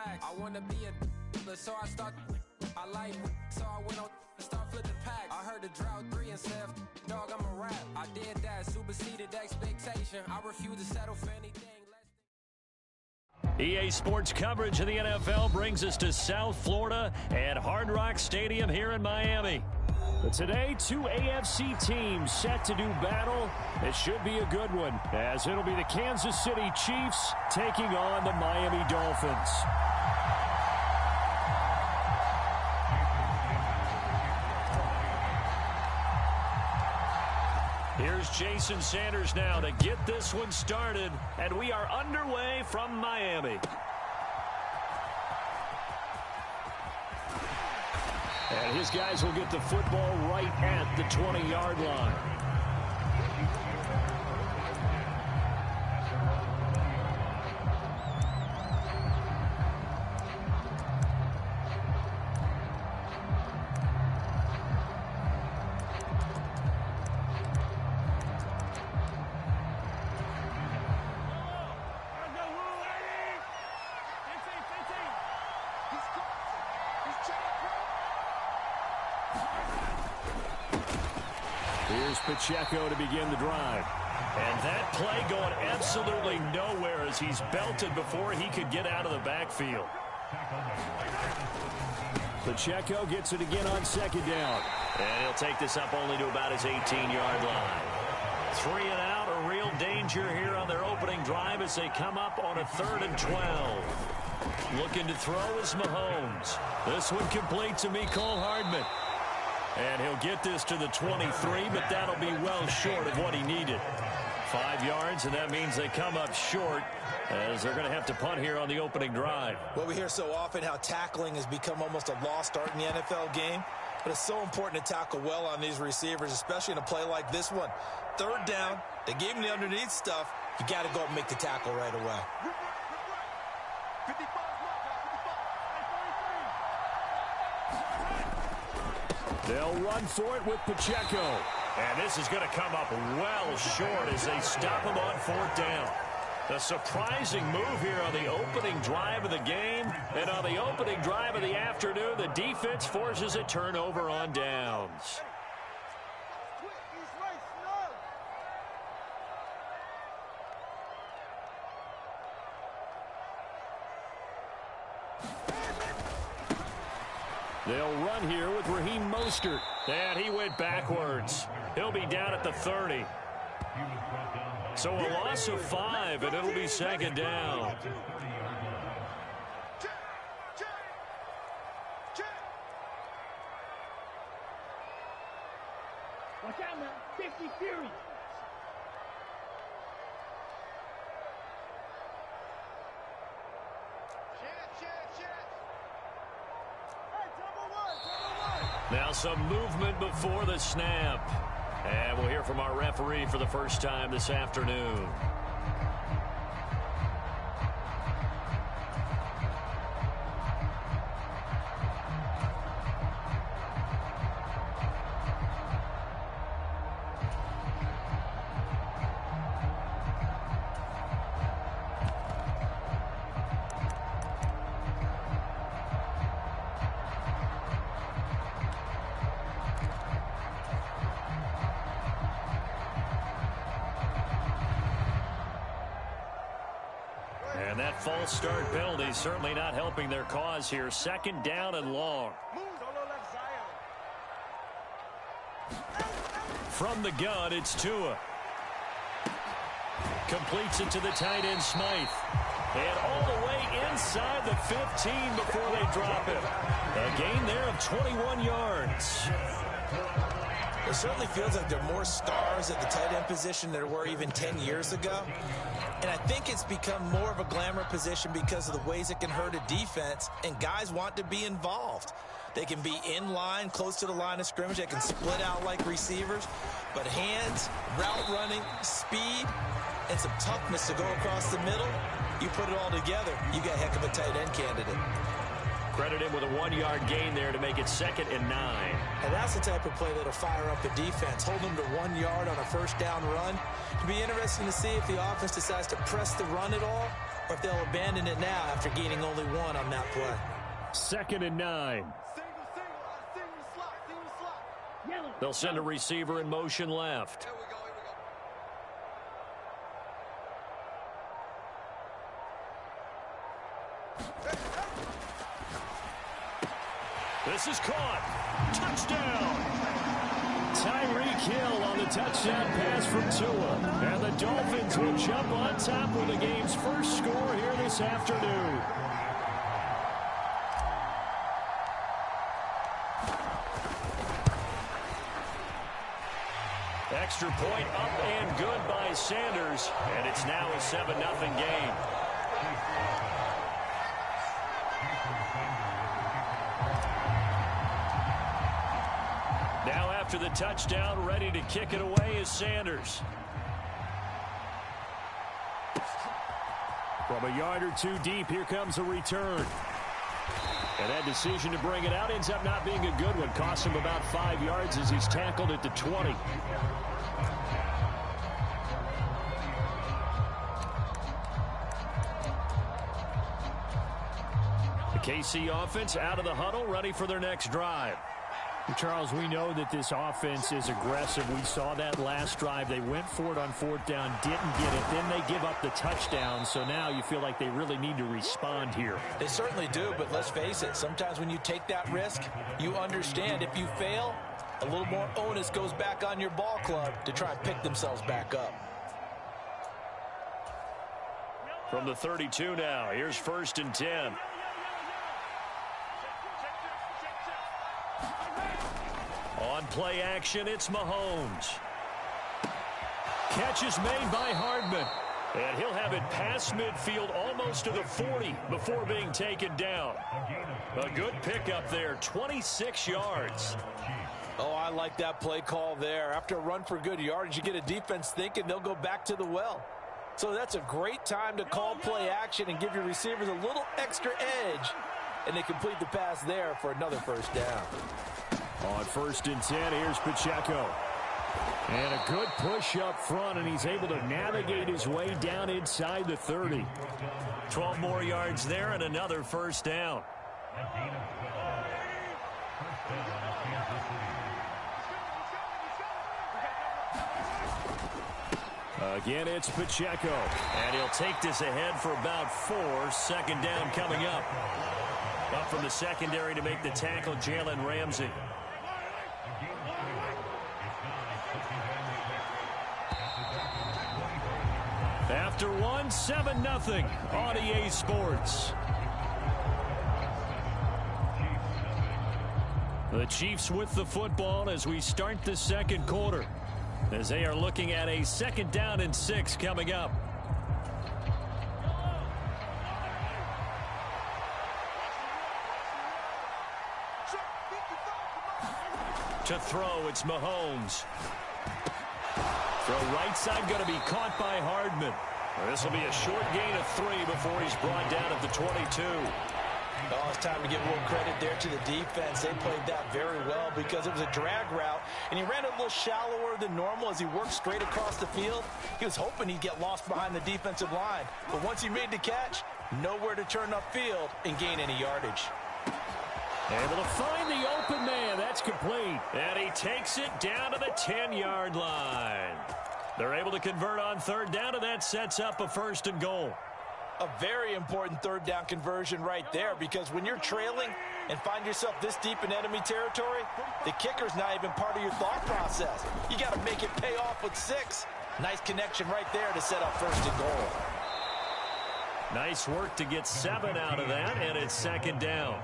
relax. I wanna be a so I start. I like so I went on and start flipping packs. I heard the drought 3 and said, dog, I'm a rap. I did that, superseded expectation. I refuse to settle for anything less than. EA Sports coverage of the NFL brings us to South Florida at Hard Rock Stadium here in Miami. But today, 2 AFC teams set to do battle. It should be a good one, as it'll be the Kansas City Chiefs taking on the Miami Dolphins. Here's Jason Sanders now to get this one started, and we are underway from Miami. And his guys will get the football right at the 20-yard line. Here's Pacheco to begin the drive. And that play going absolutely nowhere as he's belted before he could get out of the backfield. Pacheco gets it again on second down. And he'll take this up only to about his 18-yard line. 3 and out, a real danger here on their opening drive as they come up on a 3rd and 12. Looking to throw is Mahomes. This one complete to Mecole Hardman. And he'll get this to the 23, but that'll be well short of what he needed. 5 yards, and that means they come up short as they're going to have to punt here on the opening drive. Well, we hear so often how tackling has become almost a lost art in the NFL game, but it's so important to tackle well on these receivers, especially in a play like this one. 3rd down, they gave him the underneath stuff. You got to go and make the tackle right away. They'll run for it with Pacheco. And this is going to come up well short as they stop him on 4th down. A surprising move here on the opening drive of the game. And on the opening drive of the afternoon, the defense forces a turnover on downs. They'll run here with Raheem Mostert. And he went backwards. He'll be down at the 30. So a loss of 5, and it'll be 2nd down. Watch out, man. 50 Fury. Now some movement before the snap. And we'll hear from our referee for the first time this afternoon. And that false start penalty certainly not helping their cause here. 2nd down and long. From the gun, it's Tua. Completes it to the tight end, Smythe. And all the way inside the 15 before they drop him. A gain there of 21 yards. It certainly feels like there are more stars at the tight end position than there were even 10 years ago. And I think it's become more of a glamour position because of the ways it can hurt a defense, and guys want to be involved. They can be in line, close to the line of scrimmage. They can split out like receivers. But hands, route running, speed, and some toughness to go across the middle, you put it all together, you got a heck of a tight end candidate. Credit him with a 1-yard gain there to make it 2nd and 9. And that's the type of play that'll fire up the defense. Hold them to 1 yard on a 1st down run. It'll be interesting to see if the offense decides to press the run at all or if they'll abandon it now after gaining only one on that play. 2nd and 9. They'll send a receiver in motion left. This is caught. Touchdown. Tyreek Hill on the touchdown pass from Tua. And the Dolphins will jump on top with the game's first score here this afternoon. Extra point up and good by Sanders. And it's now a 7-0 game. Now after the touchdown, ready to kick it away is Sanders. From a yard or two deep, here comes a return. And that decision to bring it out ends up not being a good one. Costs him about 5 yards as he's tackled at the 20. The KC offense out of the huddle, ready for their next drive. Charles, we know that this offense is aggressive. We saw that last drive. They went for it on 4th down, didn't get it. Then they give up the touchdown. So now you feel like they really need to respond here. They certainly do, but let's face it. Sometimes when you take that risk, you understand if you fail, a little more onus goes back on your ball club to try and pick themselves back up. From the 32 now, here's 1st and 10. On play action, it's Mahomes. Catch is made by Hardman. And he'll have it past midfield almost to the 40 before being taken down. A good pickup there, 26 yards. Oh, I like that play call there. After a run for good yardage, you get a defense thinking they'll go back to the well. So that's a great time to call play action and give your receivers a little extra edge. And they complete the pass there for another 1st down. On 1st and 10, here's Pacheco. And a good push up front, and he's able to navigate his way down inside the 30. 12 more yards there and another 1st down. Again, it's Pacheco. And he'll take this ahead for about 4. 2nd down coming up. Up from the secondary to make the tackle, Jalen Ramsey. After one, 7-0 on EA Sports. The Chiefs with the football as we start the 2nd quarter, as they are looking at a 2nd down and 6 coming up. To throw, it's Mahomes. Throw right side going to be caught by Hardman. This will be a short gain of 3 before he's brought down at the 22. Oh, it's time to give a little credit there to the defense. They played that very well because it was a drag route, and he ran a little shallower than normal as he worked straight across the field. He was hoping he'd get lost behind the defensive line, but once he made the catch, nowhere to turn upfield and gain any yardage. Able to find the open man. That's complete. And he takes it down to the 10-yard line. They're able to convert on 3rd down, and that sets up a 1st and goal. A very important 3rd down conversion right there, because when you're trailing and find yourself this deep in enemy territory, the kicker's not even part of your thought process. You got to make it pay off with 6. Nice connection right there to set up 1st and goal. Nice work to get 7 out of that, and it's 2nd down.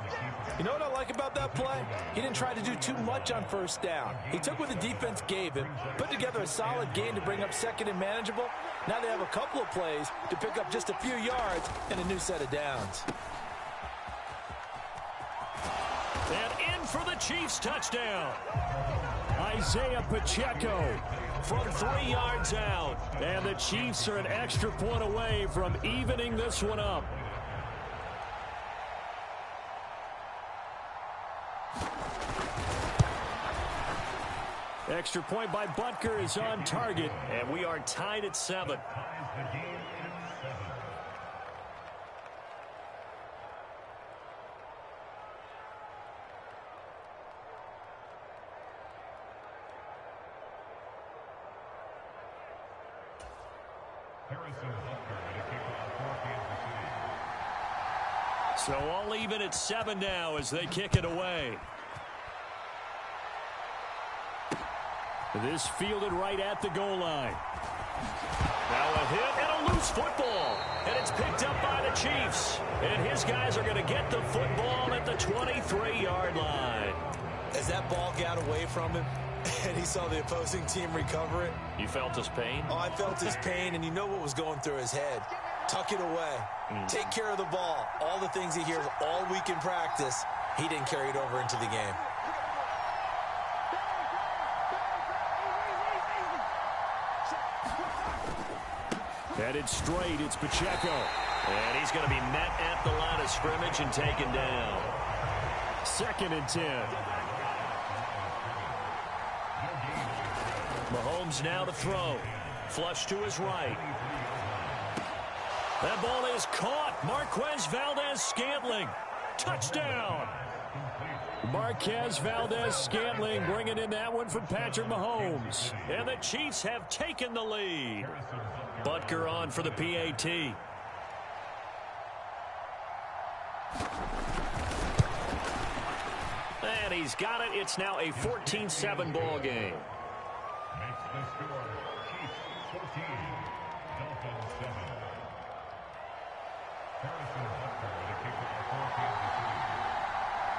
You know what I like about that play? He didn't try to do too much on 1st down. He took what the defense gave him, put together a solid gain to bring up 2nd and manageable. Now they have a couple of plays to pick up just a few yards and a new set of downs. And in for the Chiefs touchdown. Isaiah Pacheco from 3 yards out. And the Chiefs are an extra point away from evening this one up. Extra point by Butker is on target, and we are tied at 7. So all even at 7 now as they kick it away. This fielded right at the goal line. Now a hit and a loose football. And it's picked up by the Chiefs. And his guys are going to get the football at the 23-yard line. As that ball got away from him and he saw the opposing team recover it. You felt his pain? Oh, I felt his pain, and you know what was going through his head. Tuck it away. Take care of the ball. All the things he hears all week in practice, he didn't carry it over into the game. Headed straight, it's Pacheco. And he's going to be met at the line of scrimmage and taken down. 2nd and 10. Mahomes now to throw. Flush to his right. That ball is caught. Marquez Valdez-Scantling. Touchdown. Marquez Valdez-Scantling bringing in that one from Patrick Mahomes. And the Chiefs have taken the lead. Butker on for the PAT. And he's got it. It's now a 14-7 ball game.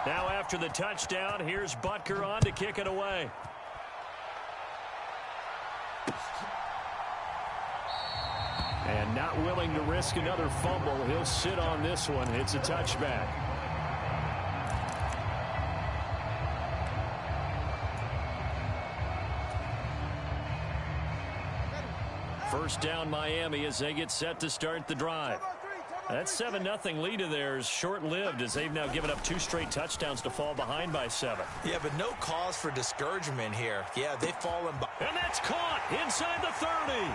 Now after the touchdown, here's Butker on to kick it away. And not willing to risk another fumble. He'll sit on this one. It's a touchback. First down Miami as they get set to start the drive. That 7-0 lead of theirs short-lived as they've now given up 2 straight touchdowns to fall behind by 7. Yeah, but no cause for discouragement here. Yeah, they've fallen behind. And that's caught inside the 30.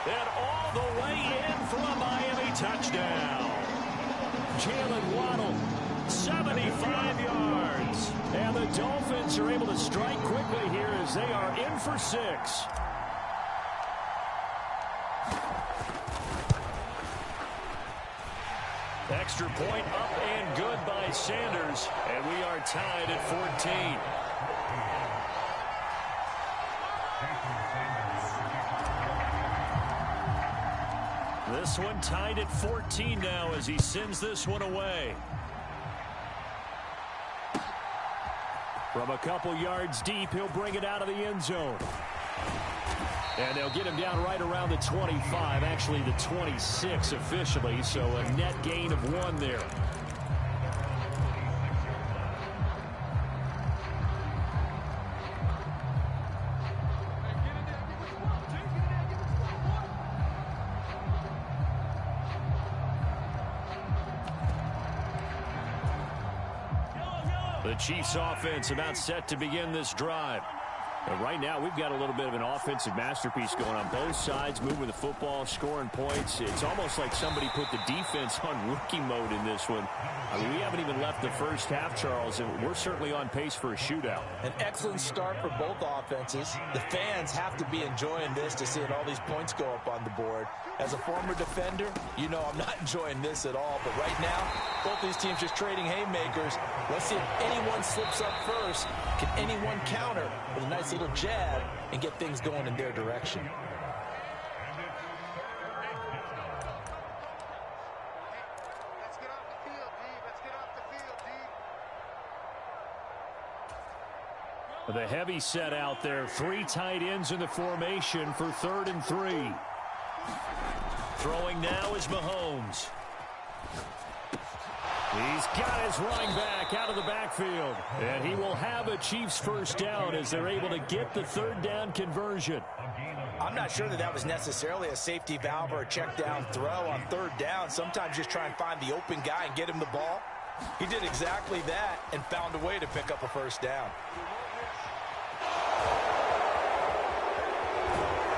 And all the way in for a Miami touchdown. Jalen Waddle, 75 yards. And the Dolphins are able to strike quickly here as they are in for 6. Extra point up and good by Sanders. And we are tied at 14. This one tied at 14 now as he sends this one away. From a couple yards deep, he'll bring it out of the end zone. And they'll get him down right around the 25, actually the 26 officially, so a net gain of 1 there. The Chiefs offense about set to begin this drive. And right now, we've got a little bit of an offensive masterpiece going on both sides, moving the football, scoring points. It's almost like somebody put the defense on rookie mode in this one. I mean, we haven't even left the first half, Charles, and we're certainly on pace for a shootout. An excellent start for both offenses. The fans have to be enjoying this to see all these points go up on the board. As a former defender, you know I'm not enjoying this at all. But right now, both these teams just trading haymakers. Let's see if anyone slips up first. Can anyone counter with a nice little jab and get things going in their direction? Let's get off the field, D. Let's get off the field, D. The heavy set out there. 3 tight ends in the formation for 3rd and 3. Throwing now is Mahomes. He's got his running back out of the backfield. And he will have a Chiefs first down as they're able to get the 3rd down conversion. I'm not sure that was necessarily a safety valve or a check down throw on 3rd down. Sometimes just try and find the open guy and get him the ball. He did exactly that and found a way to pick up a first down.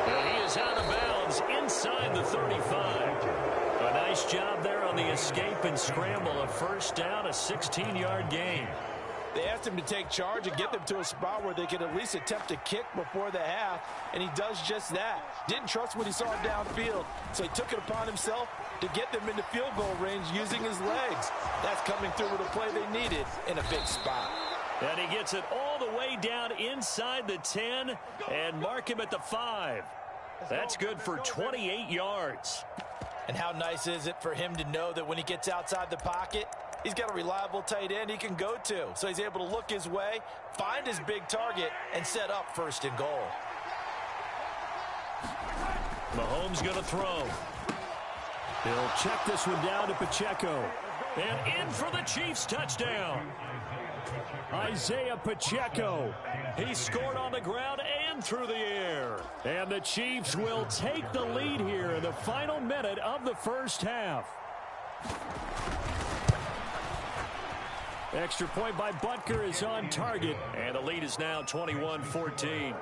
And he is out of bounds inside the 35. A nice job there on the escape and scramble. A first down, a 16-yard gain. They asked him to take charge and get them to a spot where they could at least attempt a kick before the half, and he does just that. Didn't trust what he saw downfield, so he took it upon himself to get them into field goal range using his legs. That's coming through with a play they needed in a big spot. And he gets it all the way down inside the 10 and mark him at the 5. That's good for 28 yards. And how nice is it for him to know that when he gets outside the pocket, he's got a reliable tight end he can go to. So he's able to look his way, find his big target, and set up first and goal. Mahomes going to throw. He'll check this one down to Pacheco. And in for the Chiefs touchdown. Isaiah Pacheco. He scored on the ground and through the air. And the Chiefs will take the lead here in the final minute of the first half. Extra point by Butker is on target. And the lead is now 21-14.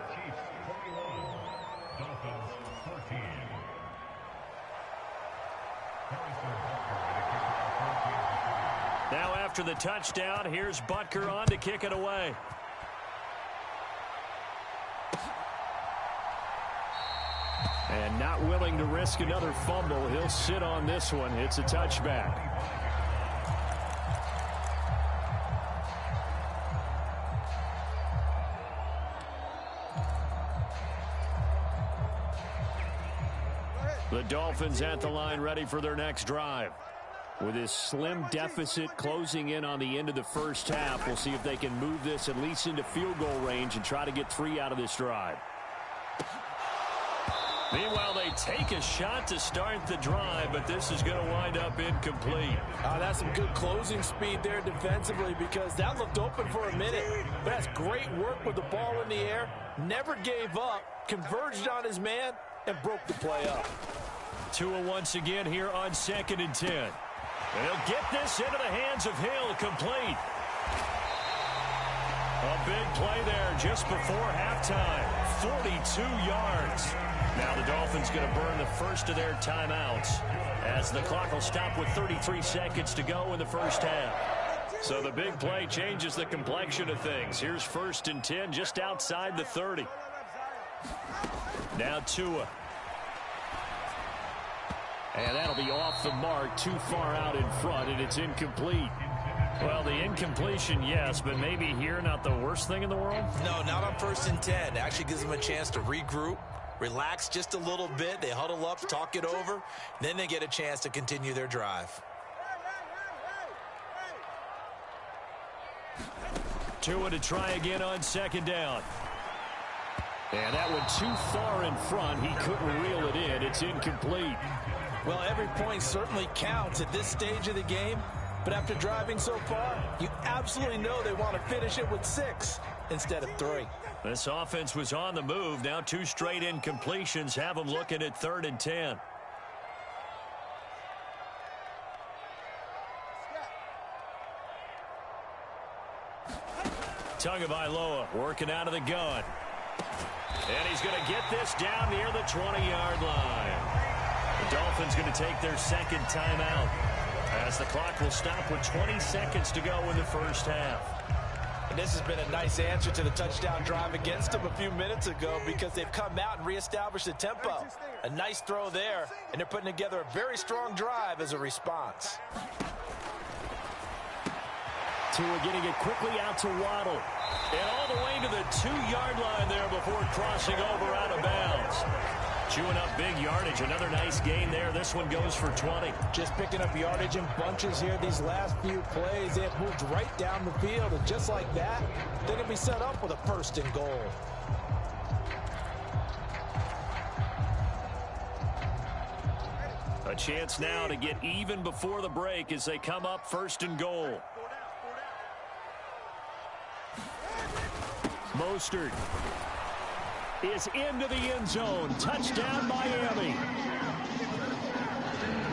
Now after the touchdown, here's Butker on to kick it away. And not willing to risk another fumble. He'll sit on this one. It's a touchback. The Dolphins at the line ready for their next drive. With his slim deficit closing in on the end of the first half, we'll see if they can move this at least into field goal range and try to get 3 out of this drive. Meanwhile, they take a shot to start the drive, but this is going to wind up incomplete. That's some good closing speed there defensively because that looked open for a minute. But that's great work with the ball in the air. Never gave up, converged on his man, and broke the play up. Tua once again here on 2nd and 10. They'll get this into the hands of Hill, complete. A big play there just before halftime. 42 yards. Now the Dolphins going to burn the first of their timeouts as the clock will stop with 33 seconds to go in the first half. So the big play changes the complexion of things. Here's 1st and 10 just outside the 30. Now Tua. And that'll be off the mark, too far out in front, and it's incomplete. Well, the incompletion, yes, but maybe here not the worst thing in the world? No, not on 1st and 10. It actually gives them a chance to regroup, relax just a little bit. They huddle up, talk it over. Then they get a chance to continue their drive. Tua to try again on 2nd down. And that one too far in front. He couldn't reel it in. It's incomplete. Well, every point certainly counts at this stage of the game. But after driving so far, you absolutely know they want to finish it with 6 instead of 3. This offense was on the move. Now 2 straight incompletions have them looking at 3rd and 10. Tagovailoa working out of the gun. And he's going to get this down near the 20-yard line. The Dolphins going to take their 2nd timeout as the clock will stop with 20 seconds to go in the first half. And this has been a nice answer to the touchdown drive against them a few minutes ago because they've come out and reestablished the tempo. A nice throw there, and they're putting together a very strong drive as a response. Tua getting it quickly out to Waddle. And all the way to the 2-yard line there before crossing over out of bounds. Chewing up big yardage. Another nice gain there. This one goes for 20. Just picking up yardage in bunches here these last few plays. They have moved right down the field. And just like that, they're going to be set up with a 1st and goal. A chance now to get even before the break as they come up 1st and goal. Mostert is into the end zone. Touchdown, Miami.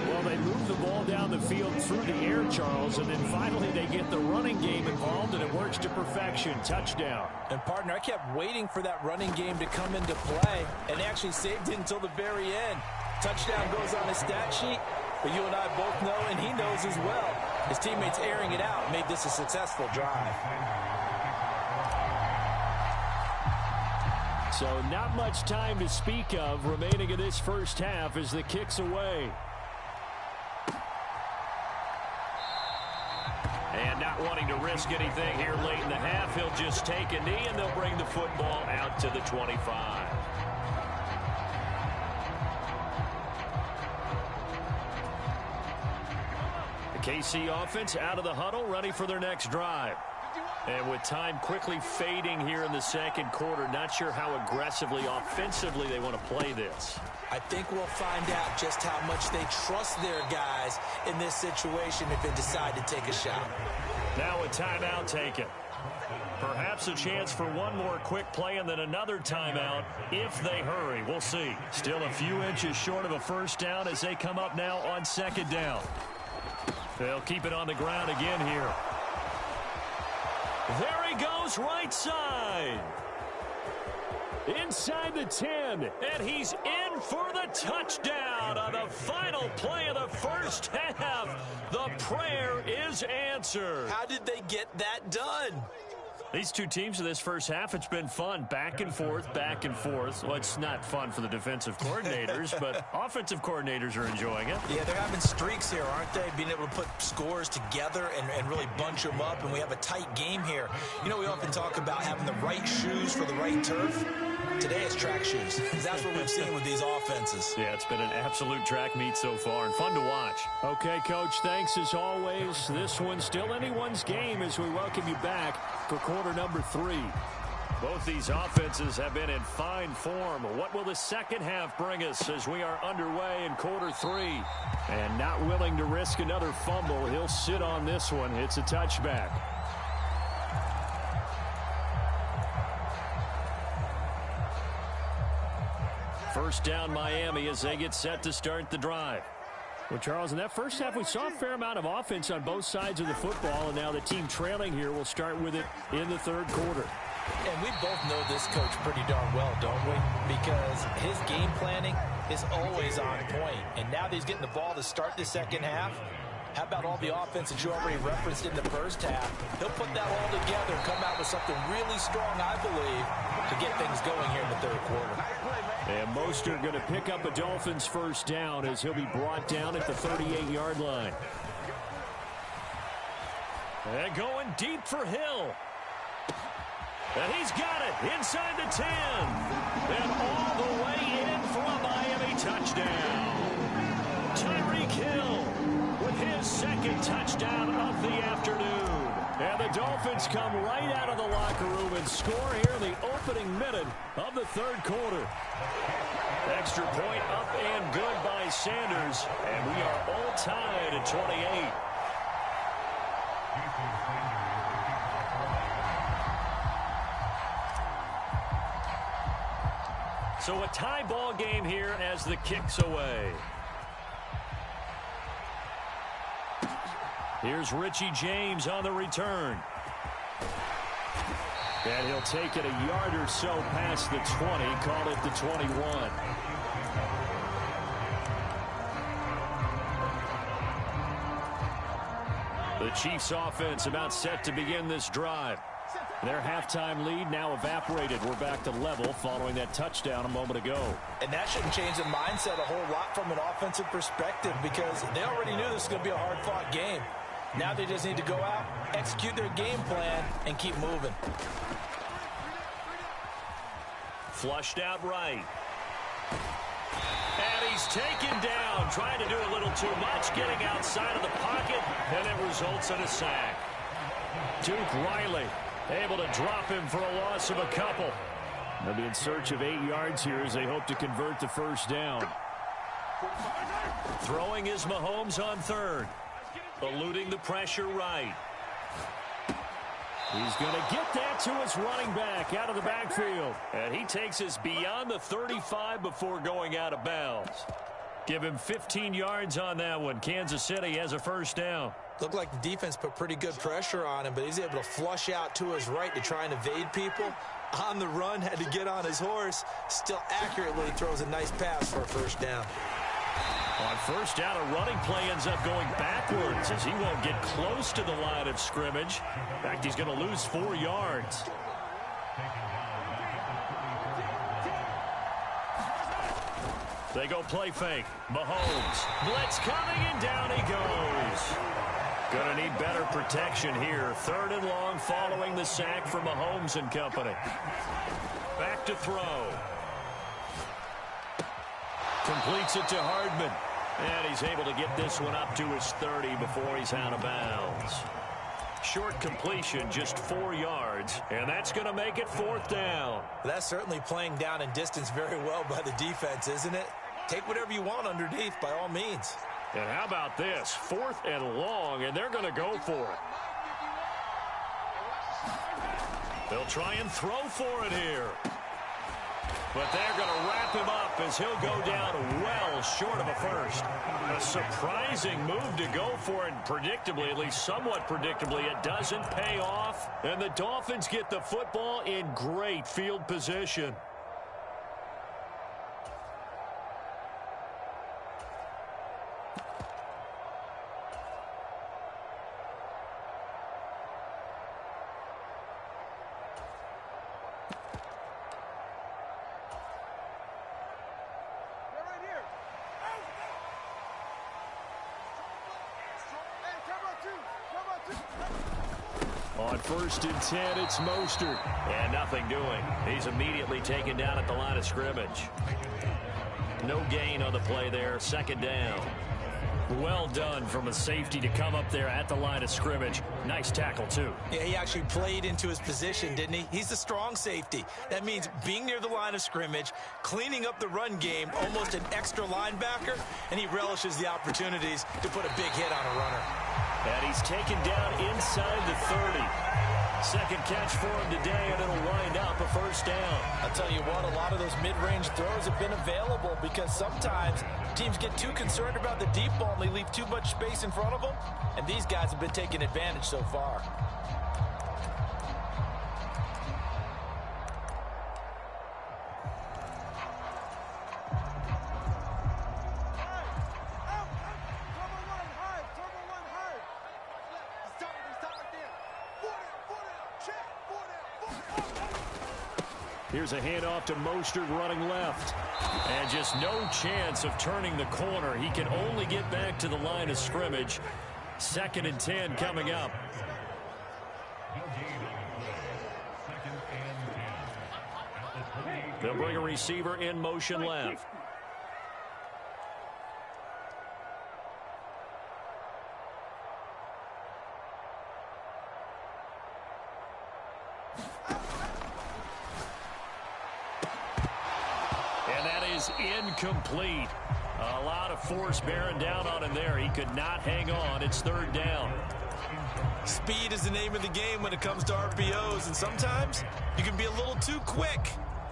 Well, they move the ball down the field through the air, Charles, and then finally they get the running game involved, and it works to perfection. Touchdown. And, partner, I kept waiting for that running game to come into play, and they actually saved it until the very end. Touchdown goes on the stat sheet, but you and I both know, and he knows as well, His teammates airing it out made this a successful drive. So not much time to speak of remaining in this first half as the kick's away. And not wanting to risk anything here late in the half, he'll just take a knee and they'll bring the football out to the 25. The KC offense out of the huddle, ready for their next drive. And with time quickly fading here in the second quarter, not sure how aggressively, offensively they want to play this. I think we'll find out just how much they trust their guys in this situation if they decide to take a shot. Now a timeout taken. Perhaps a chance for one more quick play and then another timeout if they hurry. We'll see. Still a few inches short of a first down as they come up now on second down. They'll keep it on the ground again here. There he goes, right side. Inside the 10. And he's in for the touchdown on the final play of the first half. The prayer is answered. How did they get that done? These two teams in this first half, it's been fun. Back and forth, back and forth. Well, it's not fun for the defensive coordinators, but offensive coordinators are enjoying it. Yeah, they're having streaks here, aren't they? Being able to put scores together and really bunch them up, and we have a tight game here. You know, we often talk about having the right shoes for the right turf. Today it's track shoes. That's what we've seen with these offenses. Yeah, it's been an absolute track meet so far and fun to watch. Okay, Coach, thanks as always. This one's still anyone's game as we welcome you back for quarter number 3. Both these offenses have been in fine form. What will the second half bring us as we are underway in quarter 3? And not willing to risk another fumble, he'll sit on this one. It's a touchback. First down Miami as they get set to start the drive. Well, Charles, in that first half, we saw a fair amount of offense on both sides of the football, and now the team trailing here will start with it in the third quarter. And we both know this coach pretty darn well, don't we? Because his game planning is always on point. And now that he's getting the ball to start the second half, how about all the offense that you already referenced in the first half? He'll put that all together and come out with something really strong, I believe, to get things going here in the third quarter. And Mostert going to pick up a Dolphins first down as he'll be brought down at the 38-yard line. And going deep for Hill. And he's got it inside the 10. And all the way in for a Miami touchdown. Tyreek Hill with his second touchdown of the afternoon. And the Dolphins come right out of the locker room and score here in the opening minute of the third quarter. Extra point up and good by Sanders. And we are all tied at 28. So a tie ball game here as the kick's away. Here's Richie James on the return. And he'll take it a yard or so past the 20, call it the 21. The Chiefs offense about set to begin this drive. Their halftime lead now evaporated. We're back to level following that touchdown a moment ago. And that shouldn't change the mindset a whole lot from an offensive perspective because they already knew this was going to be a hard-fought game. Now they just need to go out, execute their game plan, and keep moving. Flushed out right. And he's taken down, trying to do a little too much, getting outside of the pocket, and it results in a sack. Duke Riley able to drop him for a loss of a couple. They'll be in search of 8 yards here as they hope to convert the first down. Throwing is Mahomes on third. Eluding the pressure right. He's going to get that to his running back out of the backfield. And he takes us beyond the 35 before going out of bounds. Give him 15 yards on that one. Kansas City has a first down. Looked like the defense put pretty good pressure on him, but he's able to flush out to his right to try and evade people. On the run, had to get on his horse. Still accurately throws a nice pass for a first down. On first down, a running play ends up going backwards as he won't get close to the line of scrimmage. In fact, he's going to lose 4 yards. They go play fake. Mahomes. Blitz coming, and down he goes. Going to need better protection here. 3rd and long following the sack from Mahomes and company. Back to throw. Completes it to Hardman. And he's able to get this one up to his 30 before he's out of bounds. Short completion, just 4 yards, and that's going to make it 4th down. That's certainly playing down and distance very well by the defense, isn't it? Take whatever you want underneath, by all means. And how about this? 4th and long, and they're going to go for it. They'll try and throw for it here. But they're going to wrap him up as he'll go down well short of a first. A surprising move to go for it, and predictably, at least somewhat predictably, it doesn't pay off. And the Dolphins get the football in great field position. On 1st and 10, it's Mostert. And nothing doing. He's immediately taken down at the line of scrimmage. No gain on the play there. 2nd down. Well done from a safety to come up there at the line of scrimmage. Nice tackle, too. Yeah, he actually played into his position, didn't he? He's a strong safety. That means being near the line of scrimmage, cleaning up the run game, almost an extra linebacker, and he relishes the opportunities to put a big hit on a runner. And he's taken down inside the 30. 2nd catch for him today, and it'll wind up a 1st down. I'll tell you what, a lot of those mid-range throws have been available because sometimes teams get too concerned about the deep ball and they leave too much space in front of them, and these guys have been taking advantage so far. Here's a handoff to Mostert running left. And just no chance of turning the corner. He can only get back to the line of scrimmage. 2nd and 10 coming up. They'll bring a receiver in motion left. Incomplete. A lot of force bearing down on him there. He could not hang on. It's 3rd down. Speed is the name of the game when it comes to RPOs, and sometimes you can be a little too quick,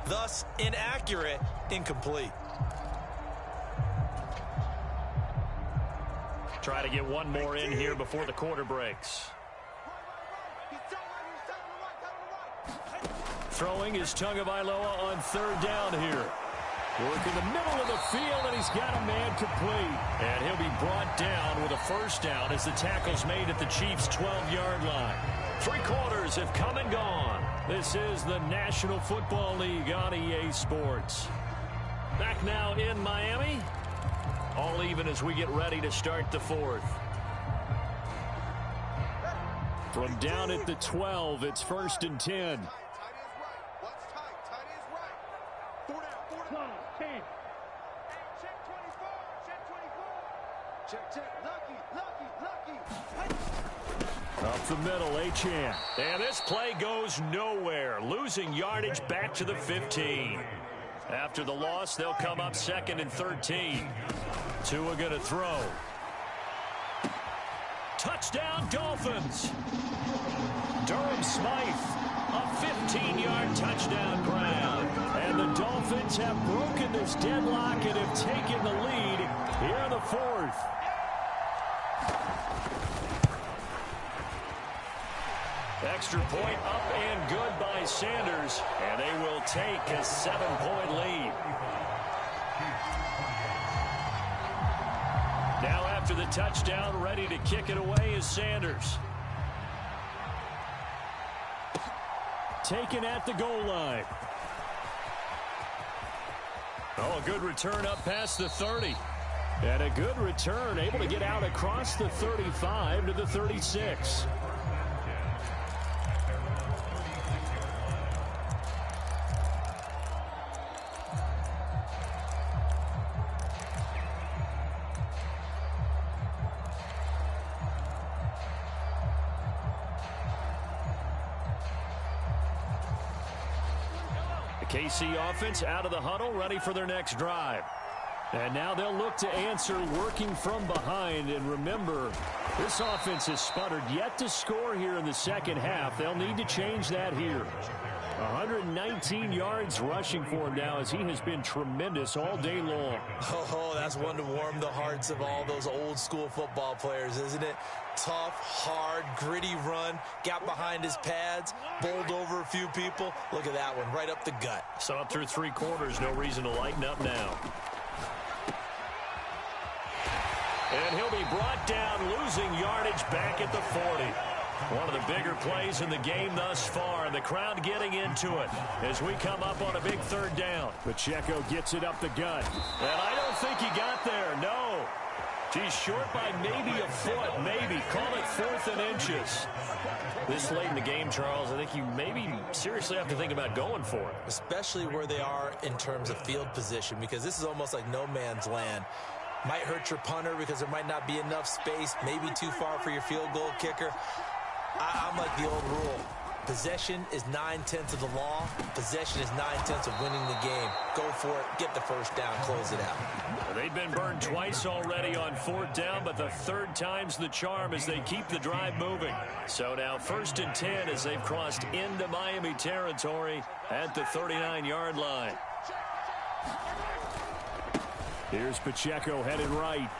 thus inaccurate, incomplete. Try to get one more in here before the quarter breaks. Throwing is Tagovailoa on 3rd down here. Working the middle of the field, and he's got a man complete. And he'll be brought down with a 1st down as the tackle's made at the Chiefs' 12-yard line. 3 quarters have come and gone. This is the National Football League on EA Sports. Back now in Miami. All even as we get ready to start the 4th. From down at the 12, it's 1st and 10. Up the middle, Achane. And this play goes nowhere. Losing yardage back to the 15. After the loss, they'll come up 2nd and 13. Tua going to throw. Touchdown, Dolphins. Durham Smythe, a 15-yard touchdown grab. And the Dolphins have broken this deadlock and have taken the lead here in the 4th. Extra point up and good by Sanders, and they will take a 7-point lead. after the touchdown. Ready to kick it away is Sanders. Taken at the goal line. Oh, a good return up past the 30. And a good return, able to get out across the 35 to the 36. KC offense out of the huddle, ready for their next drive. And now they'll look to answer working from behind. And remember, this offense has sputtered yet to score here in the second half. They'll need to change that here. 119 yards rushing for him now as he has been tremendous all day long. Oh, that's one to warm the hearts of all those old school football players, isn't it? Tough, hard, gritty run, got behind his pads, bowled over a few people. Look at that one, right up the gut. So up through 3 quarters, no reason to lighten up now. And he'll be brought down, losing yardage back at the 40. One of the bigger plays in the game thus far, and the crowd getting into it as we come up on a big 3rd down. Pacheco gets it up the gut. And I don't think he got there, no. He's short by maybe a foot, maybe. Call it 4th and inches. This late in the game, Charles, I think you maybe seriously have to think about going for it. Especially where they are in terms of field position, because this is almost like no man's land. Might hurt your punter because there might not be enough space, maybe too far for your field goal kicker. I'm like the old rule. Possession is 9/10 of the law. Possession is 9/10 of winning the game. Go for it. Get the first down. Close it out. They've been burned twice already on 4th down, but the 3rd time's the charm as they keep the drive moving. So now 1st and 10 as they've crossed into Miami territory at the 39-yard line. Here's Pacheco headed right.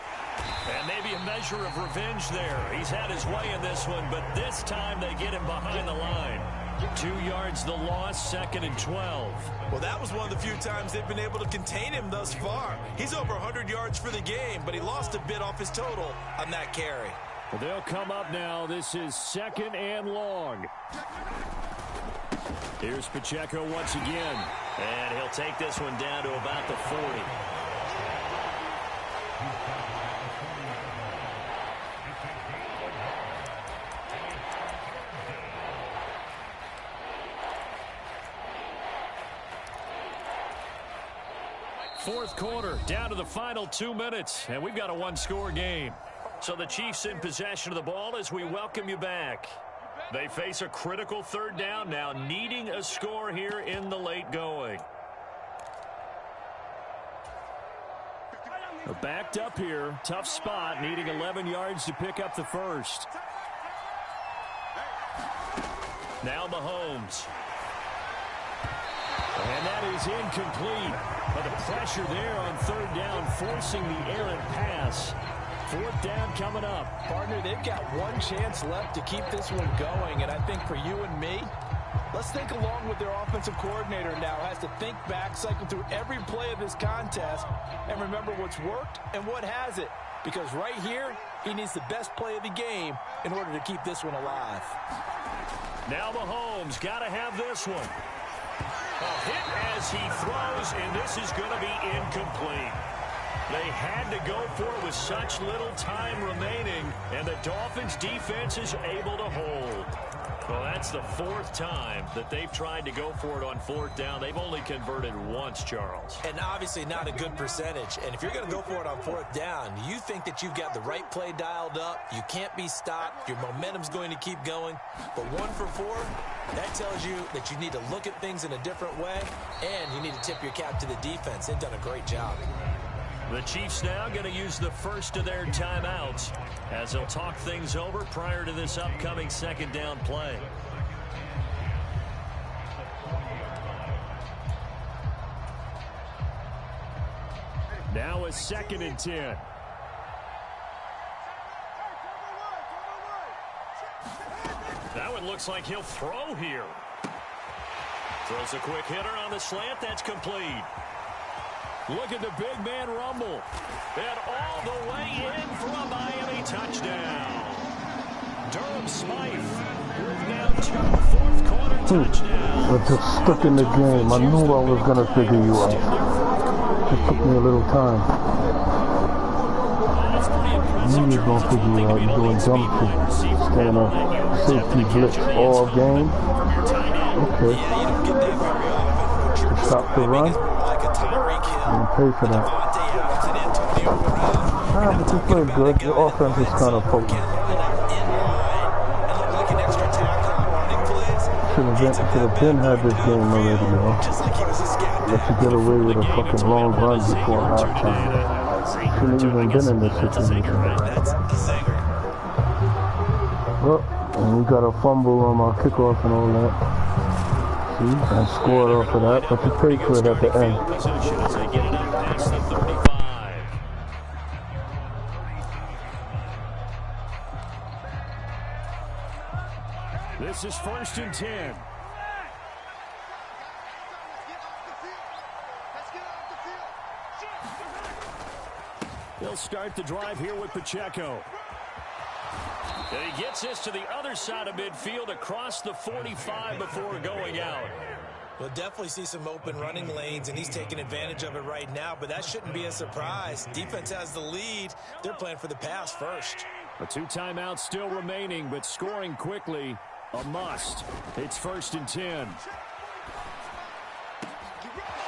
And maybe a measure of revenge there. He's had his way in this one, but this time they get him behind the line. 2 yards the loss, 2nd and 12. Well, that was one of the few times they've been able to contain him thus far. He's over 100 yards for the game, but he lost a bit off his total on that carry. Well, they'll come up now. This is 2nd and long. Here's Pacheco once again. And he'll take this one down to about the 40. Fourth quarter, down to the final 2 minutes, and we've got a 1-score game. So the Chiefs in possession of the ball as we welcome you back. They face a critical 3rd down now, needing a score here in the late going. They're backed up here, tough spot, needing 11 yards to pick up the first. Now Mahomes. And that is incomplete. But the pressure there on 3rd down, forcing the errant pass. 4th down coming up. Partner, they've got one chance left to keep this one going. And I think for you and me, let's think along with their offensive coordinator now. Has to think back, cycle through every play of this contest, and remember what's worked and what hasn't. Because right here, he needs the best play of the game in order to keep this one alive. Now Mahomes got to have this one. A hit as he throws, and this is going to be incomplete. They had to go for it with such little time remaining, and the Dolphins' defense is able to hold. Well, that's the 4th time that they've tried to go for it on 4th down. They've only converted once, Charles. And obviously not a good percentage. And if you're going to go for it on 4th down, you think that you've got the right play dialed up. You can't be stopped. Your momentum's going to keep going. But 1 for 4, that tells you that you need to look at things in a different way, and you need to tip your cap to the defense. They've done a great job. The Chiefs now going to use the first of their timeouts as they'll talk things over prior to this upcoming 2nd down play. Now a 2nd and 10. That one looks like he'll throw here. Throws a quick hitter on the slant. That's complete. Look at the big man rumble. And all the way in for a Miami touchdown. Durham Smythe with now 2 fourth-quarter touchdowns. We're just stuck in the game. I knew I was going to figure you out. Just took me a little time. I knew you was going to figure you out. You're doing dumb shit. Staying on safety blitz all game. Okay. To stop the run. I'm going to pay for that. But you played good. Your offense is kind of potent. Should have been had this game already, you know. Let you get away with a fucking long run before halftime. Shouldn't even been in this situation. Well, and we got a fumble on our kickoff and all that. See, and scored off of that, but you paid for it at the end. This is 1st and 10. They'll start the drive here with Pacheco. And he gets this to the other side of midfield across the 45 before going out. We'll definitely see some open running lanes, and he's taking advantage of it right now, but that shouldn't be a surprise. Defense has the lead. They're playing for the pass first. A 2 timeouts still remaining, but scoring quickly, a must. It's 1st and 10.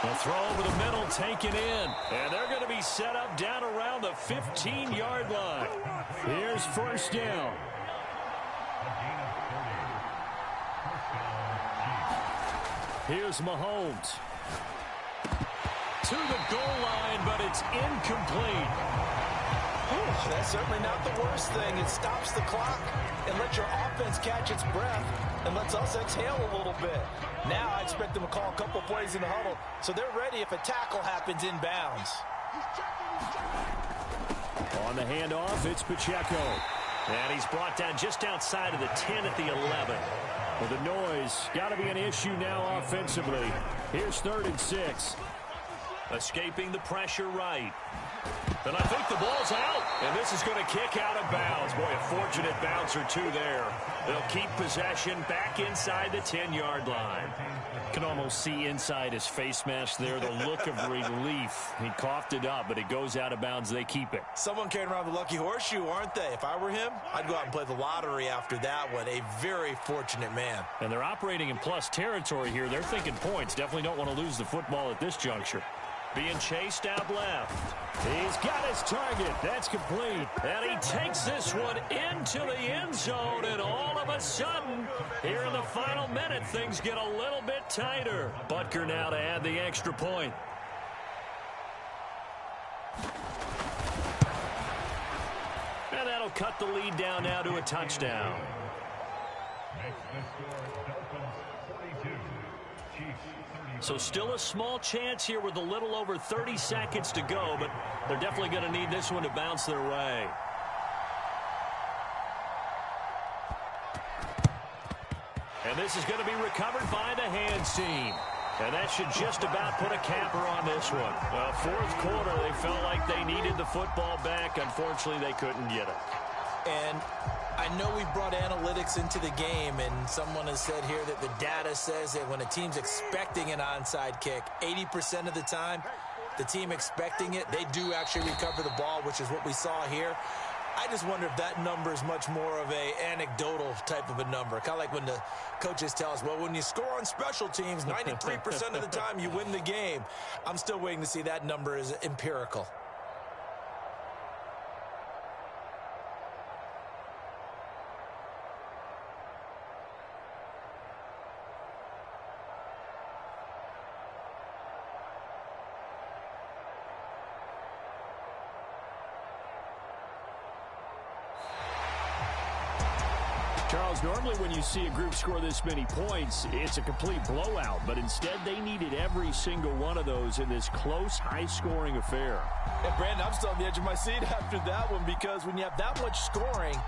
A throw over the middle taken in. And they're going to be set up down around the 15-yard line. Here's 1st down. Here's Mahomes. To the goal line, but it's incomplete. That's certainly not the worst thing. It stops the clock and lets your offense catch its breath and lets us exhale a little bit. Now I expect them to call a couple plays in the huddle so they're ready if a tackle happens inbounds. On the handoff, it's Pacheco. And he's brought down just outside of the 10 at the 11. Well, the noise got to be an issue now offensively. Here's 3rd and 6. Escaping the pressure right. And I think the ball's out. And this is going to kick out of bounds. Boy, a fortunate bounce or two there. They'll keep possession back inside the 10-yard line. Can almost see inside his face mask there the look of relief. He coughed it up, but it goes out of bounds. They keep it. Someone carrying around the lucky horseshoe, aren't they? If I were him, I'd go out and play the lottery after that one. A very fortunate man. And they're operating in plus territory here. They're thinking points. Definitely don't want to lose the football at this juncture. Being chased out left. He's got his target. That's complete. And he takes this one into the end zone. And all of a sudden, here in the final minute, things get a little bit tighter. Butker now to add the extra point. And that'll cut the lead down now to a touchdown. So still a small chance here with a little over 30 seconds to go, but they're definitely going to need this one to bounce their way. And this is going to be recovered by the hands team. And that should just about put a capper on this one. Well, 4th quarter, they felt like they needed the football back. Unfortunately, they couldn't get it. And I know we brought analytics into the game, and someone has said here that the data says that when a team's expecting an onside kick, 80% of the time, the team expecting it, they do actually recover the ball, which is what we saw here. I just wonder if that number is much more of a anecdotal type of a number. Kind of like when the coaches tell us, well, when you score on special teams, 93% of the time you win the game. I'm still waiting to see that number is empirical. Charles, normally when you see a group score this many points, it's a complete blowout. But instead, they needed every single one of those in this close, high-scoring affair. And, Brandon, I'm still on the edge of my seat after that one because when you have that much scoring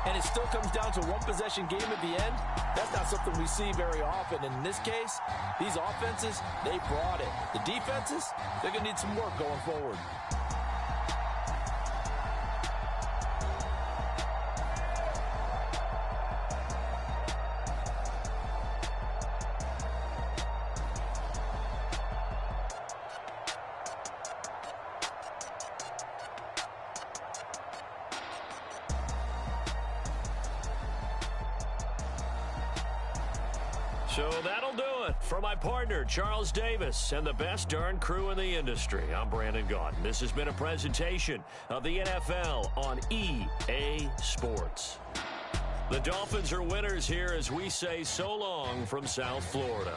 and it still comes down to one-possession game at the end, that's not something we see very often. And in this case, these offenses, they brought it. The defenses, they're going to need some work going forward. So that'll do it for my partner, Charles Davis, and the best darn crew in the industry. I'm Brandon Gaudin. This has been a presentation of the NFL on EA Sports. The Dolphins are winners here as we say so long from South Florida.